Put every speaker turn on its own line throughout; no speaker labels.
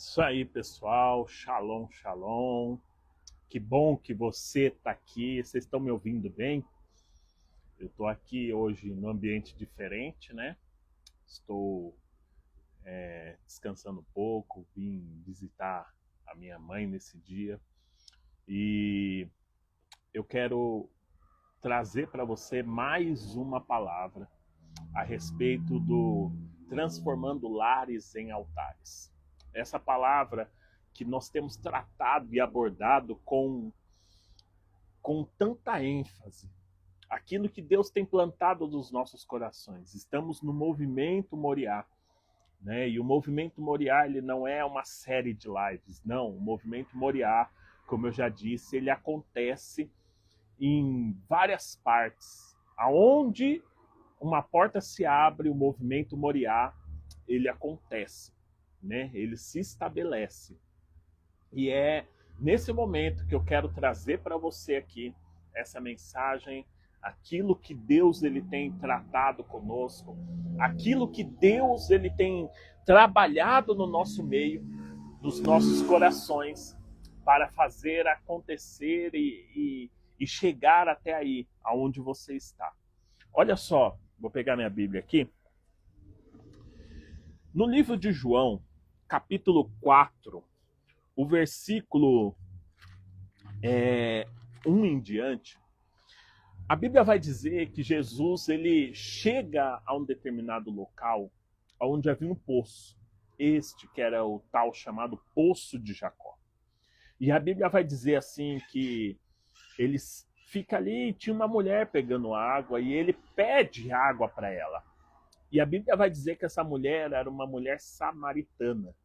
Isso aí, pessoal. Shalom, shalom. Que bom que você está aqui. Vocês estão me ouvindo bem? Eu estou aqui hoje num ambiente diferente, né? Estou descansando um pouco, vim visitar a minha mãe nesse dia e eu quero trazer para você mais uma palavra a respeito do transformando lares em altares. Essa palavra que nós temos tratado e abordado com tanta ênfase. Aquilo que Deus tem plantado nos nossos corações. Estamos no movimento Moriá, né? E o movimento Moriá, ele não é uma série de lives, não. O movimento Moriá, como eu já disse, ele acontece em várias partes. Aonde uma porta se abre, o movimento Moriá, ele acontece, né? Ele se estabelece. E é nesse momento que eu quero trazer para você aqui essa mensagem, aquilo que Deus ele tem tratado conosco, aquilo que Deus ele tem trabalhado no nosso meio, nos nossos corações, para fazer acontecer e chegar até aí, aonde você está. Olha só, vou pegar minha Bíblia aqui. No livro de João, capítulo 4, o versículo 1 em diante, a Bíblia vai dizer que Jesus ele chega a um determinado local onde havia um poço. Este que era o tal chamado Poço de Jacó. E a Bíblia vai dizer assim que ele fica ali e tinha uma mulher pegando água e ele pede água para ela. E a Bíblia vai dizer que essa mulher era uma mulher samaritana.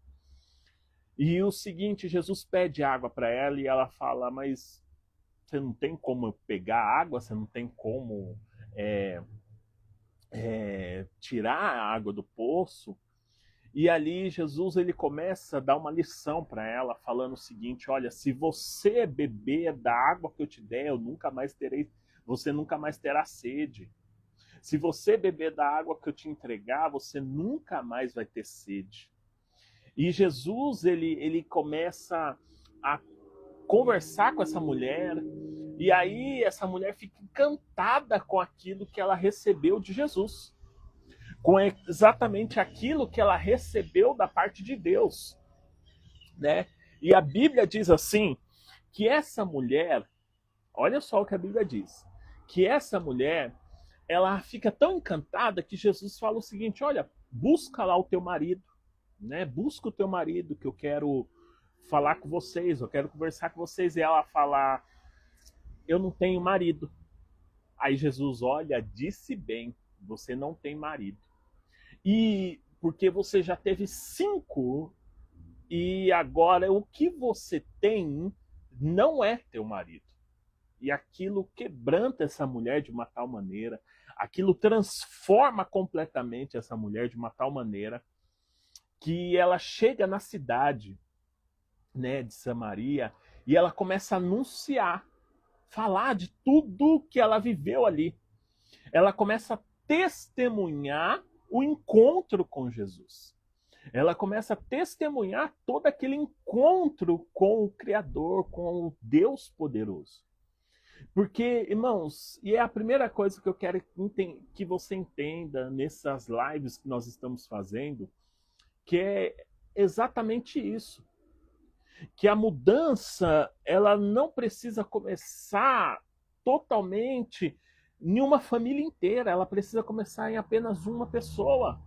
E o seguinte, Jesus pede água para ela e ela fala, mas você não tem como pegar água, você não tem como tirar a água do poço. E ali Jesus ele começa a dar uma lição para ela, falando o seguinte, olha, se você beber da água que eu te der, você nunca mais terá sede. Se você beber da água que eu te entregar, você nunca mais vai ter sede. E Jesus ele começa a conversar com essa mulher, e aí essa mulher fica encantada com aquilo que ela recebeu de Jesus, com exatamente aquilo que ela recebeu da parte de Deus, né? E a Bíblia diz assim, que essa mulher, olha só o que a Bíblia diz, que essa mulher, ela fica tão encantada que Jesus fala o seguinte, olha, busca lá o teu marido, né? Busca o teu marido que eu quero falar com vocês, eu quero conversar com vocês. E ela fala, eu não tenho marido. Aí Jesus, olha, disse bem, você não tem marido. E porque você já teve 5 e agora o que você tem não é teu marido. E aquilo quebranta essa mulher de uma tal maneira, aquilo transforma completamente essa mulher de uma tal maneira que ela chega na cidade, né, de Samaria, e ela começa a anunciar, falar de tudo que ela viveu ali. Ela começa a testemunhar o encontro com Jesus. Ela começa a testemunhar todo aquele encontro com o Criador, com o Deus poderoso. Porque, irmãos, e é a primeira coisa que eu quero que você entenda nessas lives que nós estamos fazendo, que é exatamente isso. Que a mudança, ela não precisa começar totalmente em uma família inteira, ela precisa começar em apenas uma pessoa.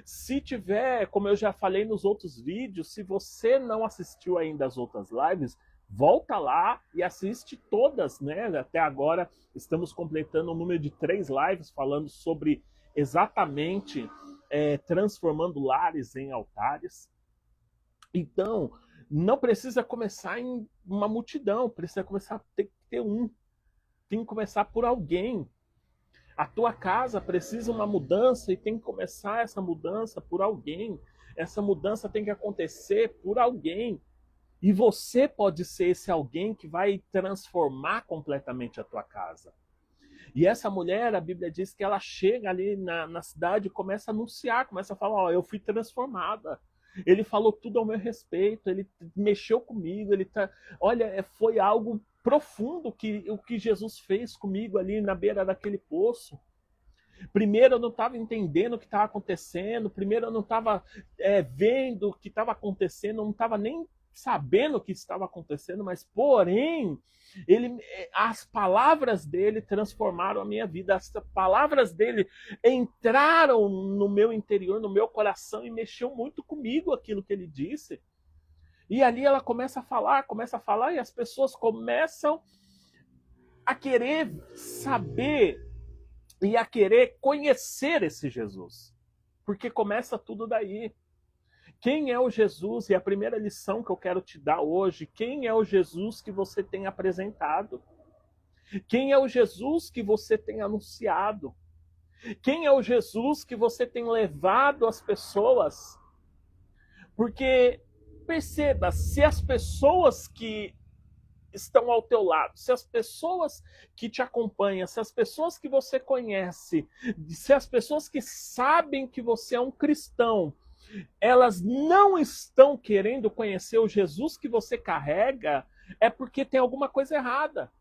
Se tiver, como eu já falei nos outros vídeos, se você não assistiu ainda as outras lives, volta lá e assiste todas, né? Até agora estamos completando o número de 3 lives falando sobre exatamente transformando lares em altares. Então, não precisa começar em uma multidão, precisa começar, tem que ter um. Tem que começar por alguém. A tua casa precisa uma mudança e tem que começar essa mudança por alguém. Essa mudança tem que acontecer por alguém. E você pode ser esse alguém que vai transformar completamente a tua casa. E essa mulher, a Bíblia diz que ela chega ali na cidade e começa a anunciar, começa a falar, ó, eu fui transformada. Ele falou tudo ao meu respeito, ele mexeu comigo, olha, foi algo profundo o que Jesus fez comigo ali na beira daquele poço. Primeiro eu não estava entendendo o que estava acontecendo, primeiro eu não estava vendo o que estava acontecendo, eu não estava nem sabendo o que estava acontecendo, mas porém, as palavras dele transformaram a minha vida, as palavras dele entraram no meu interior, no meu coração e mexeu muito comigo aquilo que ele disse. E ali ela começa a falar e as pessoas começam a querer saber e a querer conhecer esse Jesus. Porque começa tudo daí. Quem é o Jesus? E a primeira lição que eu quero te dar hoje, quem é o Jesus que você tem apresentado? Quem é o Jesus que você tem anunciado? Quem é o Jesus que você tem levado às pessoas? Porque, perceba, se as pessoas que estão ao teu lado, se as pessoas que te acompanham, se as pessoas que você conhece, se as pessoas que sabem que você é um cristão, elas não estão querendo conhecer o Jesus que você carrega, é porque tem alguma coisa errada.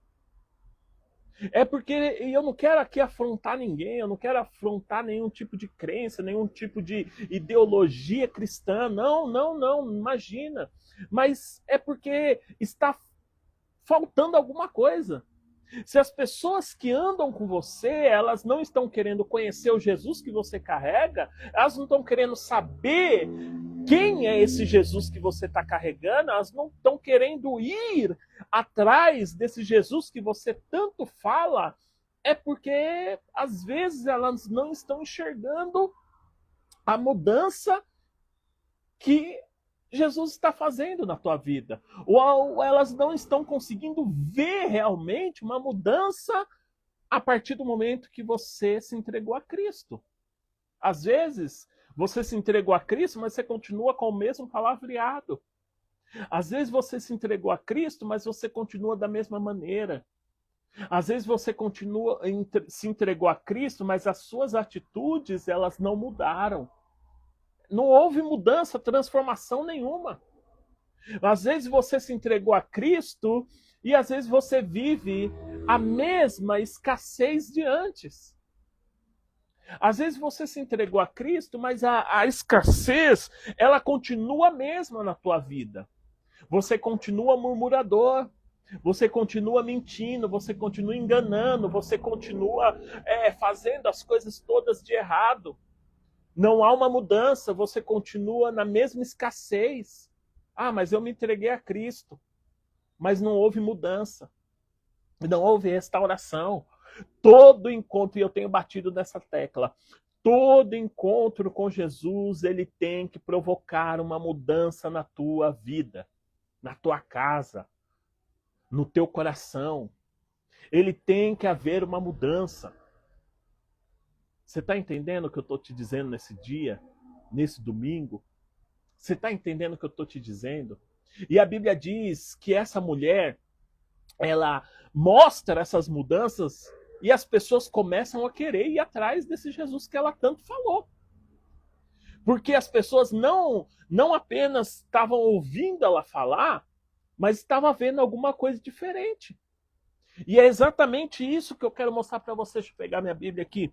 É porque eu não quero aqui afrontar ninguém, eu não quero afrontar nenhum tipo de crença, nenhum tipo de ideologia cristã. Não, imagina. Mas é porque está faltando alguma coisa. Se as pessoas que andam com você, elas não estão querendo conhecer o Jesus que você carrega, elas não estão querendo saber quem é esse Jesus que você está carregando, elas não estão querendo ir atrás desse Jesus que você tanto fala, é porque às vezes elas não estão enxergando a mudança que Jesus está fazendo na tua vida. Ou elas não estão conseguindo ver realmente uma mudança a partir do momento que você se entregou a Cristo. Às vezes, você se entregou a Cristo, mas você continua com o mesmo palavreado. Às vezes você se entregou a Cristo, mas você continua da mesma maneira. Às vezes você se entregou a Cristo, mas as suas atitudes, elas não mudaram. Não houve mudança, transformação nenhuma. Às vezes você se entregou a Cristo e às vezes você vive a mesma escassez de antes. Às vezes você se entregou a Cristo, mas a escassez, ela continua a mesma na tua vida. Você continua murmurador, você continua mentindo, você continua enganando, você continua fazendo as coisas todas de errado. Não há uma mudança, você continua na mesma escassez. Ah, mas eu me entreguei a Cristo. Mas não houve mudança. Não houve restauração. Todo encontro, e eu tenho batido nessa tecla, todo encontro com Jesus, ele tem que provocar uma mudança na tua vida, na tua casa, no teu coração. Ele tem que haver uma mudança. Você está entendendo o que eu estou te dizendo nesse dia, nesse domingo? Você está entendendo o que eu estou te dizendo? E a Bíblia diz que essa mulher, ela mostra essas mudanças e as pessoas começam a querer ir atrás desse Jesus que ela tanto falou. Porque as pessoas não apenas estavam ouvindo ela falar, mas estavam vendo alguma coisa diferente. E é exatamente isso que eu quero mostrar para você. Deixa eu pegar minha Bíblia aqui.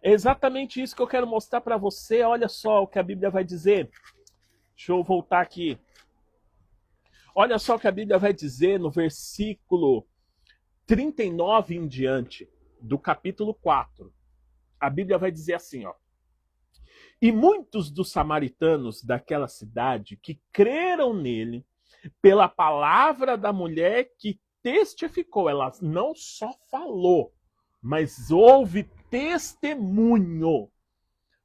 É exatamente isso que eu quero mostrar para você. Olha só o que a Bíblia vai dizer. Deixa eu voltar aqui. Olha só o que a Bíblia vai dizer no versículo 39 em diante, do capítulo 4. A Bíblia vai dizer assim, ó. E muitos dos samaritanos daquela cidade que creram nele, pela palavra da mulher que testificou, ela não só falou, mas houve testemunho.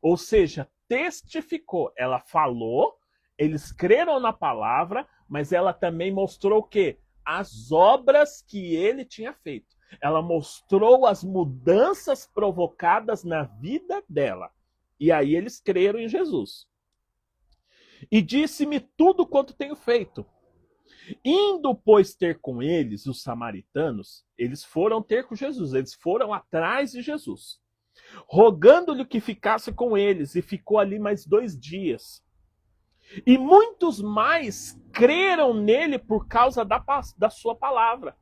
Ou seja, testificou. Ela falou, eles creram na palavra, mas ela também mostrou o quê? As obras que ele tinha feito. Ela mostrou as mudanças provocadas na vida dela. E aí eles creram em Jesus. E disse-me tudo quanto tenho feito. Indo, pois, ter com eles, os samaritanos, eles foram ter com Jesus, eles foram atrás de Jesus, rogando-lhe que ficasse com eles, e ficou ali mais 2 dias. E muitos mais creram nele por causa da sua palavra.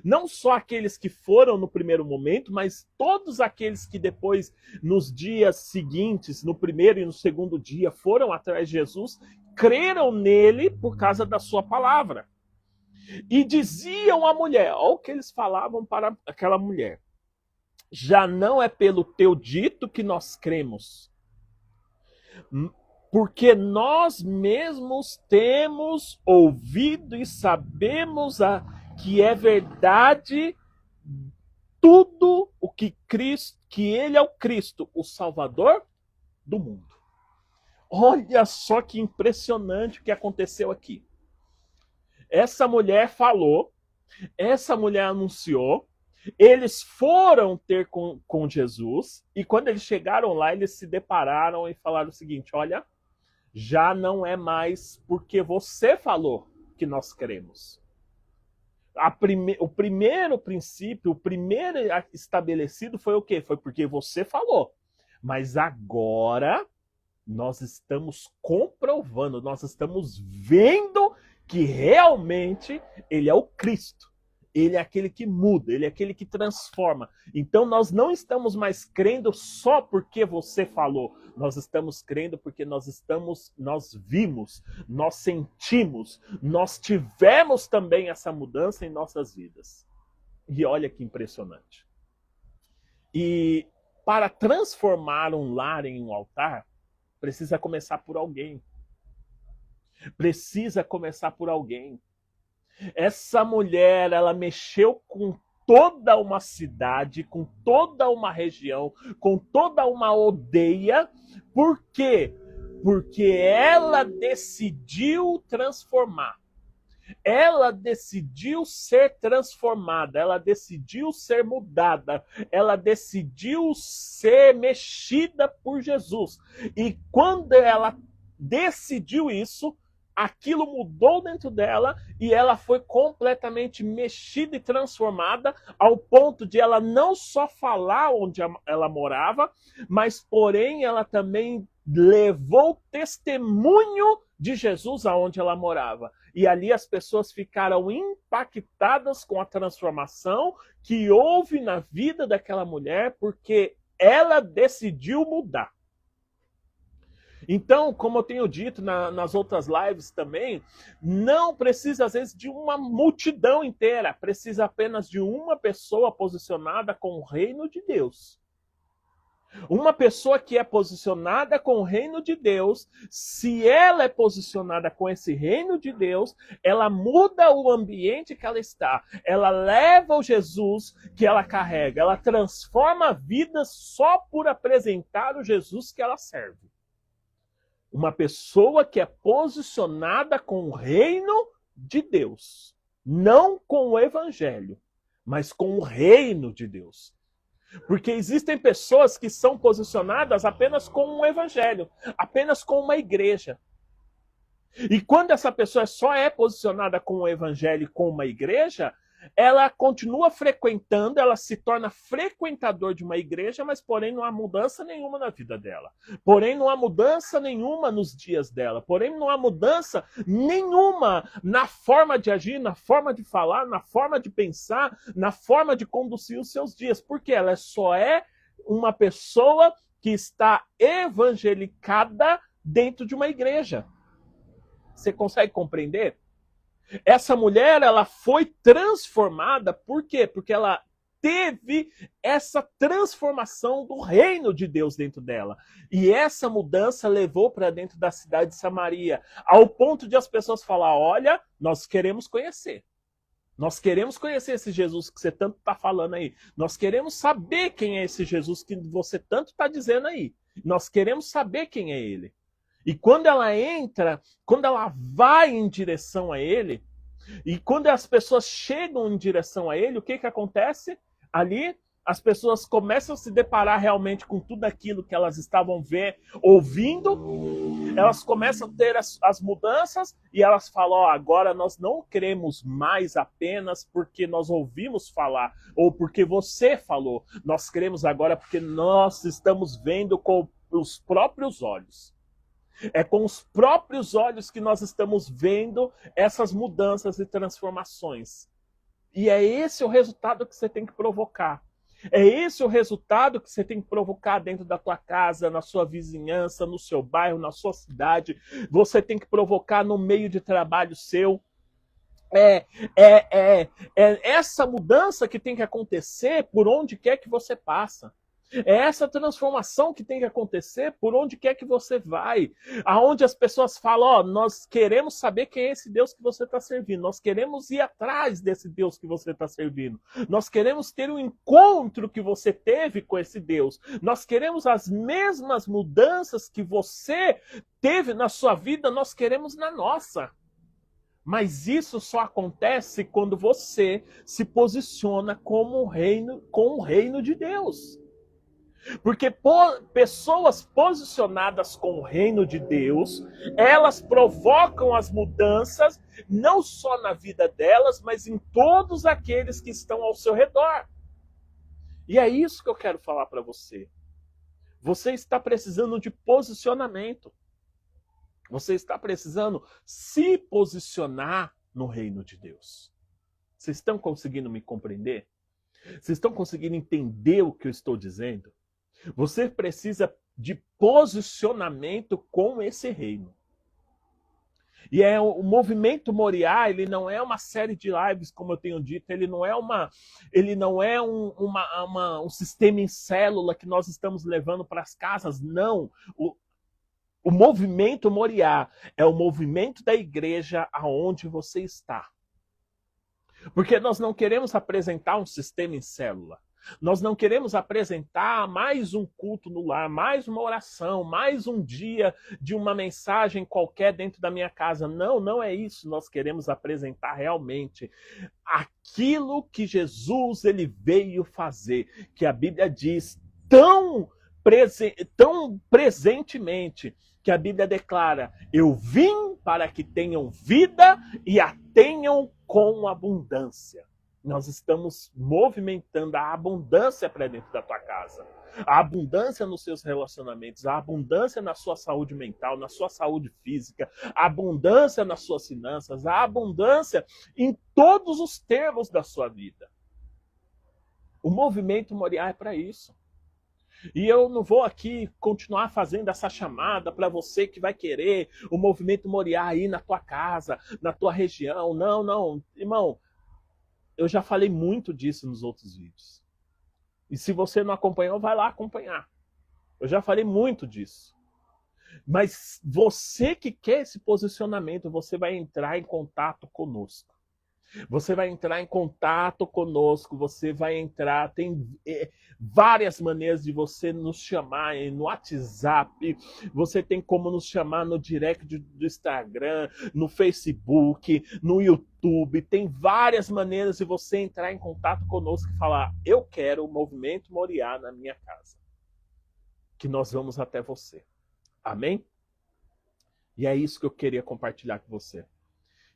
Não só aqueles que foram no primeiro momento, mas todos aqueles que depois, nos dias seguintes, no primeiro e no segundo dia, foram atrás de Jesus, creram nele por causa da sua palavra. E diziam à mulher, olha o que eles falavam para aquela mulher: já não é pelo teu dito que nós cremos, porque nós mesmos temos ouvido e sabemos que é verdade tudo o que Cristo, que ele é o Cristo, o Salvador do mundo. Olha só que impressionante o que aconteceu aqui. Essa mulher falou, essa mulher anunciou, eles foram ter com Jesus, e quando eles chegaram lá, eles se depararam e falaram o seguinte: olha, já não é mais porque você falou que nós queremos. O primeiro princípio, o primeiro estabelecido foi o quê? Foi porque você falou. Mas agora nós estamos comprovando, nós estamos vendo que realmente ele é o Cristo. Ele é aquele que muda, ele é aquele que transforma. Então nós não estamos mais crendo só porque você falou. Nós estamos crendo porque nós vimos, nós sentimos, nós tivemos também essa mudança em nossas vidas. E olha que impressionante. E para transformar um lar em um altar, precisa começar por alguém. Precisa começar por alguém. Essa mulher, ela mexeu com toda uma cidade, com toda uma região, com toda uma aldeia. Por quê? Porque ela decidiu transformar. Ela decidiu ser transformada, ela decidiu ser mudada, ela decidiu ser mexida por Jesus. E quando ela decidiu isso, aquilo mudou dentro dela e ela foi completamente mexida e transformada ao ponto de ela não só falar onde ela morava, mas porém ela também levou testemunho de Jesus aonde ela morava. E ali as pessoas ficaram impactadas com a transformação que houve na vida daquela mulher, porque ela decidiu mudar. Então, como eu tenho dito nas outras lives também, não precisa às vezes de uma multidão inteira, precisa apenas de uma pessoa posicionada com o reino de Deus. Uma pessoa que é posicionada com o reino de Deus, se ela é posicionada com esse reino de Deus, ela muda o ambiente que ela está, ela leva o Jesus que ela carrega, ela transforma vidas só por apresentar o Jesus que ela serve. Uma pessoa que é posicionada com o reino de Deus, não com o evangelho, mas com o reino de Deus. Porque existem pessoas que são posicionadas apenas com um evangelho, apenas com uma igreja. E quando essa pessoa só é posicionada com o evangelho e com uma igreja, ela continua frequentando, ela se torna frequentador de uma igreja, mas porém não há mudança nenhuma na vida dela. Porém não há mudança nenhuma nos dias dela. Porém não há mudança nenhuma na forma de agir, na forma de falar, na forma de pensar, na forma de conduzir os seus dias. Porque ela só é uma pessoa que está evangelicada dentro de uma igreja. Você consegue compreender? Essa mulher, ela foi transformada, por quê? Porque ela teve essa transformação do reino de Deus dentro dela. E essa mudança levou para dentro da cidade de Samaria, ao ponto de as pessoas falar: olha, nós queremos conhecer. Nós queremos conhecer esse Jesus que você tanto está falando aí. Nós queremos saber quem é esse Jesus que você tanto está dizendo aí. Nós queremos saber quem é ele. E quando ela entra, quando ela vai em direção a ele, e quando as pessoas chegam em direção a ele, o que acontece? Ali, as pessoas começam a se deparar realmente com tudo aquilo que elas estavam ouvindo, elas começam a ter as mudanças, e elas falam: ó, agora nós não queremos mais apenas porque nós ouvimos falar, ou porque você falou, nós queremos agora porque nós estamos vendo com os próprios olhos. É com os próprios olhos que nós estamos vendo essas mudanças e transformações. E é esse o resultado que você tem que provocar. É esse o resultado que você tem que provocar dentro da tua casa, na sua vizinhança, no seu bairro, na sua cidade. Você tem que provocar no meio de trabalho seu. É essa mudança que tem que acontecer por onde quer que você passa. É essa transformação que tem que acontecer por onde quer que você vai. Aonde as pessoas falam, ó, nós queremos saber quem é esse Deus que você está servindo. Nós queremos ir atrás desse Deus que você está servindo. Nós queremos ter um encontro que você teve com esse Deus. Nós queremos as mesmas mudanças que você teve na sua vida, nós queremos na nossa. Mas isso só acontece quando você se posiciona como com o reino de Deus. Porque pessoas posicionadas com o reino de Deus, elas provocam as mudanças, não só na vida delas, mas em todos aqueles que estão ao seu redor. E é isso que eu quero falar para você. Você está precisando de posicionamento. Você está precisando se posicionar no reino de Deus. Vocês estão conseguindo me compreender? Vocês estão conseguindo entender o que eu estou dizendo? Você precisa de posicionamento com esse reino. E o movimento Moriá, ele não é uma série de lives, como eu tenho dito, ele não é um sistema em célula que nós estamos levando para as casas, não. O movimento Moriá é o movimento da igreja aonde você está. Porque nós não queremos apresentar um sistema em célula. Nós não queremos apresentar mais um culto no lar, mais uma oração, mais um dia de uma mensagem qualquer dentro da minha casa. Não, não é isso. Nós queremos apresentar realmente aquilo que Jesus ele veio fazer, que a Bíblia diz tão presentemente, que a Bíblia declara: eu vim para que tenham vida e a tenham com abundância. Nós estamos movimentando a abundância para dentro da tua casa. A abundância nos seus relacionamentos, a abundância na sua saúde mental, na sua saúde física, a abundância nas suas finanças, a abundância em todos os termos da sua vida. O movimento Moriá é para isso. E eu não vou aqui continuar fazendo essa chamada para você que vai querer o movimento Moriá aí na tua casa, na tua região. Não, não, irmão. Eu já falei muito disso nos outros vídeos. E se você não acompanhou, vai lá acompanhar. Eu já falei muito disso. Mas você que quer esse posicionamento, você vai entrar em contato conosco. Você vai entrar em contato conosco, você vai entrar, tem várias maneiras de você nos chamar no WhatsApp, você tem como nos chamar no direct do Instagram, no Facebook, no YouTube, tem várias maneiras de você entrar em contato conosco e falar: eu quero o movimento Moriá na minha casa, que nós vamos até você. Amém? E é isso que eu queria compartilhar com você.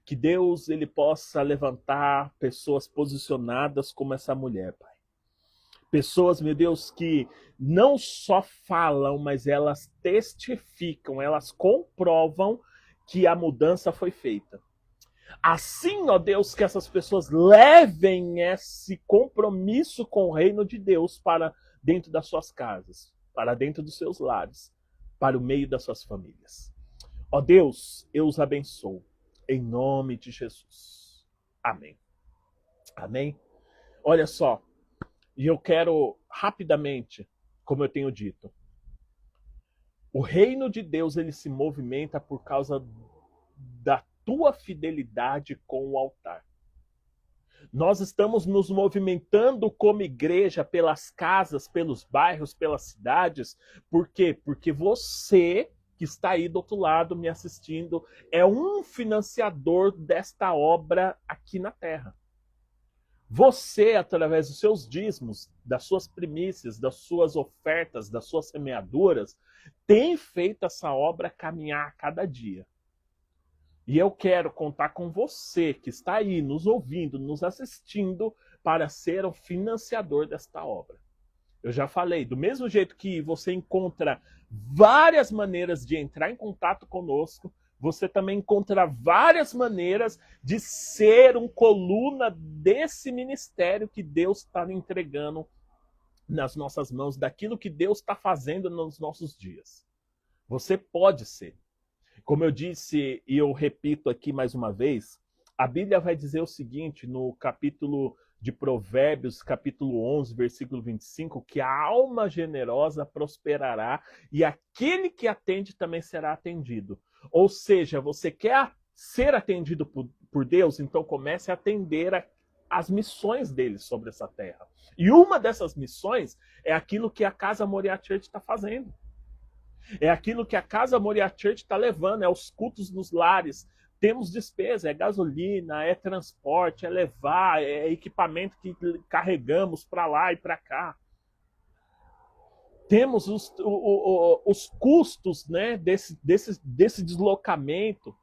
Que Deus ele possa levantar pessoas posicionadas como essa mulher, Pai. Pessoas, meu Deus, que não só falam, mas elas testificam, elas comprovam que a mudança foi feita. Assim, ó Deus, que essas pessoas levem esse compromisso com o reino de Deus para dentro das suas casas, para dentro dos seus lares, para o meio das suas famílias. Ó Deus, eu os abençoo. Em nome de Jesus. Amém. Amém? Olha só, e eu quero rapidamente, como eu tenho dito, o reino de Deus ele se movimenta por causa da tua fidelidade com o altar. Nós estamos nos movimentando como igreja pelas casas, pelos bairros, pelas cidades. Por quê? Porque você que está aí do outro lado me assistindo, é um financiador desta obra aqui na Terra. Você, através dos seus dízimos, das suas primícias, das suas ofertas, das suas semeaduras, tem feito essa obra caminhar a cada dia. E eu quero contar com você que está aí nos ouvindo, nos assistindo, para ser o financiador desta obra. Eu já falei, do mesmo jeito que você encontra várias maneiras de entrar em contato conosco. Você também encontra várias maneiras de ser um coluna desse ministério que Deus está entregando nas nossas mãos, daquilo que Deus está fazendo nos nossos dias. Você pode ser. Como eu disse, e eu repito aqui mais uma vez, a Bíblia vai dizer o seguinte, no capítulo de Provérbios, capítulo 11, versículo 25, que a alma generosa prosperará e aquele que atende também será atendido. Ou seja, você quer ser atendido por Deus, então comece a atender as missões dele sobre essa terra. E uma dessas missões é aquilo que a Casa Moriá Church está fazendo. É aquilo que a Casa Moriá Church está levando, é os cultos nos lares. Temos despesa, é gasolina, é transporte, é levar, é equipamento que carregamos para lá e para cá. Temos os custos, né, desse deslocamento.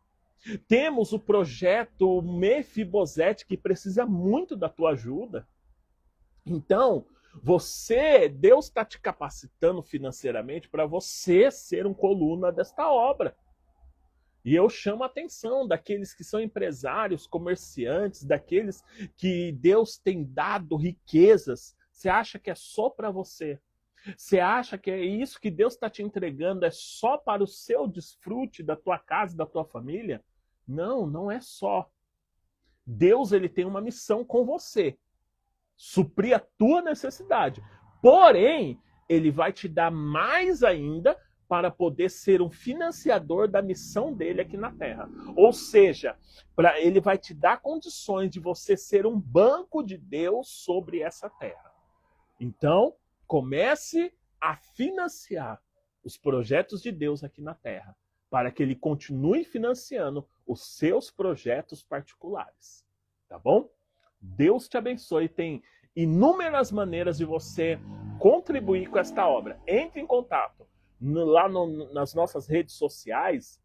Temos o projeto Mefibosete, que precisa muito da tua ajuda. Então, Deus está te capacitando financeiramente para você ser um coluna desta obra. E eu chamo a atenção daqueles que são empresários, comerciantes, daqueles que Deus tem dado riquezas. Você acha que é só para você? Você acha que é isso que Deus está te entregando é só para o seu desfrute da tua casa, da tua família? Não, não é só. Deus ele tem uma missão com você. Suprir a tua necessidade. Porém, ele vai te dar mais ainda para poder ser um financiador da missão dele aqui na Terra. Ou seja, ele vai te dar condições de você ser um banco de Deus sobre essa terra. Então, comece a financiar os projetos de Deus aqui na Terra, para que ele continue financiando os seus projetos particulares. Tá bom? Deus te abençoe. Tem inúmeras maneiras de você contribuir com esta obra. Entre em contato. Lá nas nossas redes sociais,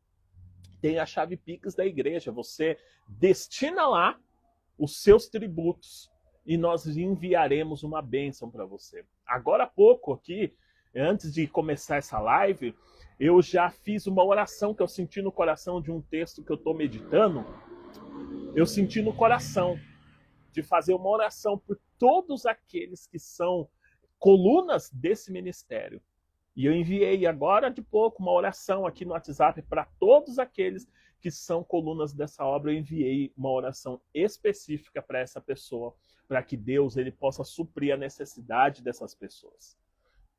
tem a chave Pix da igreja. Você destina lá os seus tributos e nós enviaremos uma bênção para você. Agora há pouco aqui, antes de começar essa live, eu já fiz uma oração que eu senti no coração de um texto que eu estou meditando. Eu senti no coração de fazer uma oração por todos aqueles que são colunas desse ministério. E eu enviei agora de pouco uma oração aqui no WhatsApp para todos aqueles que são colunas dessa obra. Eu enviei uma oração específica para essa pessoa, para que Deus ele possa suprir a necessidade dessas pessoas.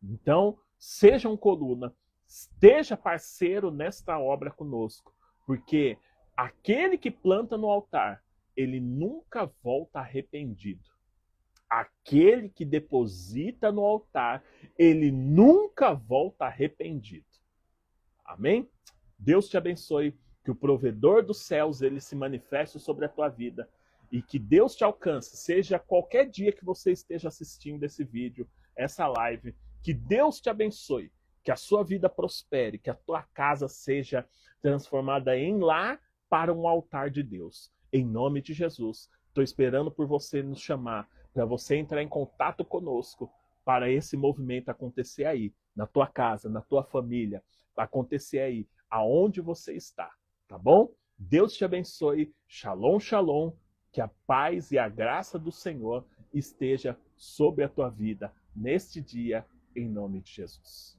Então, seja um coluna, esteja parceiro nesta obra conosco, porque aquele que planta no altar, ele nunca volta arrependido. Aquele que deposita no altar, ele nunca volta arrependido. Amém? Deus te abençoe, que o provedor dos céus, ele se manifeste sobre a tua vida e que Deus te alcance, seja qualquer dia que você esteja assistindo esse vídeo, essa live, que Deus te abençoe, que a sua vida prospere, que a tua casa seja transformada em lar para um altar de Deus. Em nome de Jesus, estou esperando por você nos chamar, para você entrar em contato conosco, para esse movimento acontecer aí, na tua casa, na tua família, acontecer aí, aonde você está, tá bom? Deus te abençoe, shalom, shalom, que a paz e a graça do Senhor esteja sobre a tua vida neste dia, em nome de Jesus.